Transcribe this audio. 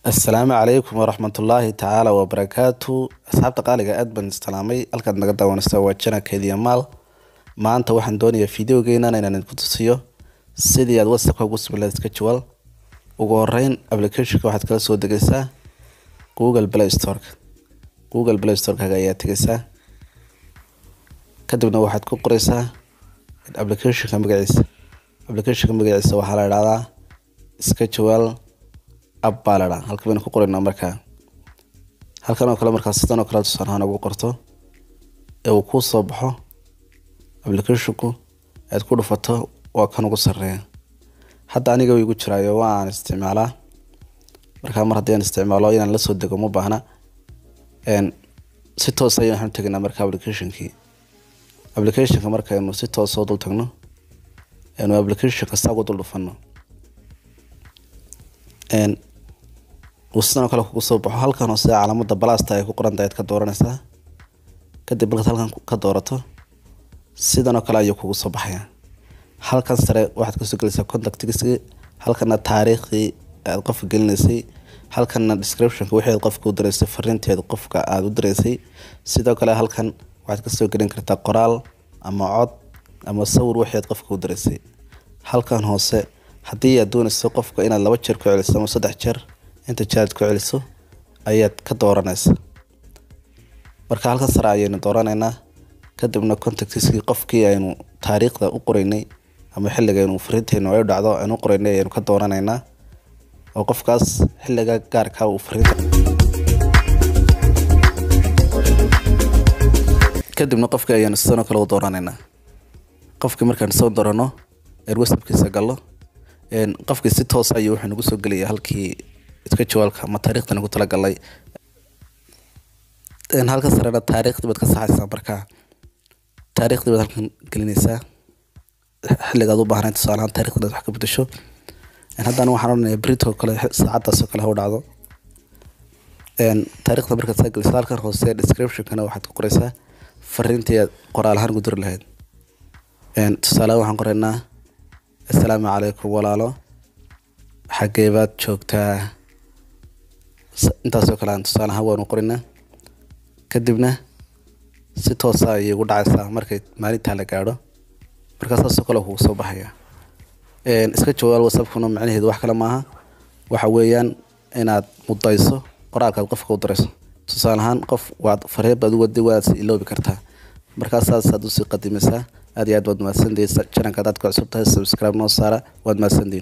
السلام عليكم ورحمة الله تعالى وبركاته. أصحاب تقاليق أدبن استلامي الكاد نقدر ونستوى جنا كذي مال ما أنت واحد دوني فيديو جينا إن نكتسيه سيدي أدوسك وقص بالله سكتشوال وقارين أبلكيشن واحد كلا سود جلسة جوجل بلاي ستور كجايات جلسة كتبنا واحد كقريسة الأبلكيشن كان بقيس وحلا هذا سكتشوال abbalada halka baan ku qorayna markaa halkan oo kale markaa sidoo kale tusanaana ugu qorto ee uu ku soo baxo application-ku aad ku dhufato waa kan ugu sareeya hadda aniga way igu jiraayo waan isticmaalaa markaa mar haddii aan isticmaalo inaan la soo dego ma baahna si toos ah ayaan tagnaa markaa application-ka markaa inuu si toos ah dul tagno inuu application-ka saaqo dul dhufano وصلنا كله كوسو halkan oo sida calaamada balasta ay ku qoran tahay ka dooranaysa kadib markaad halkan ka doorato sidan oo kale ayuu kugu soo baxaya halkan sare waxaad ku soo gelinaysaa contacts-ka halkana taariikhdii aad qof gelinaysay halkana description-ka wixii qofku u direysay fariinteeda qofka aad u direysay sidoo kale halkan waxaad ka soo gelin kartaa qoraal ama cod ama sawir wixii qofku u direysay halkan hoose haddii aad doonayso qofka inaad 2 jeer ku celiso ama 3 jeer inta chat ku celiso ayaad ka dooranaysaa marka halka sare ayaynu dooranaynaa kadibna contacts-kii qofkii aynu taariikhda u qoraynay ama xilliga aynu fariinteena ay dhacdo aynu qoraynay ayaynu ka dooranaynaa oo qofkaas xilliga gaarka uu fariinta kadibna qofkii ayaynu sidoo kale u dooranaynaa qofkii markaan soo doorano WhatsApp-kiisa gallo qofkii si toos ah ayuu wuxuu nagu soo geliyaa halkii iska jawaalka ma taariikhdan ugu tala galay halka sarena taariikhda baad ka saxaysaa markaa taariikhda baad halkan gelinaysaa xilligaad u baahnaayd tusaalahan taariikhda wax ka bedesho haddana waxaan oranayaa brito kale saacadaas oo kale ha u dhacdo taariikhda markaad saa gelisaa halkan hoose description-kana waxaad ku qoraysaa fariintii aad qoraal ahaan ugu diri lahayd tusaale waxaan qoraynaa assalaamu calaykum walaalo xagee baad joogtaa intaasoo kale aan tusaale ahaan waanu qorinaa kadibna si toos ah ayay ugu dhacaysaa markay maalintaa la gaadho markaa saasoo kale kugu soo baxaya iska jawaal WhatsApp-kuna macnaheedu wax kale maaha waxa weeyaan inaad mudayso qoraalkaad qofka u dirayso tusaale ahaan qof waad fariin baad u waday waad si iloobi kartaa markaa saas aad u sii qadimaysaa aad iyo aad waad mahadsantahay channel-ka aad ku cusub tahay subscribe noo saara waad mahadsantahay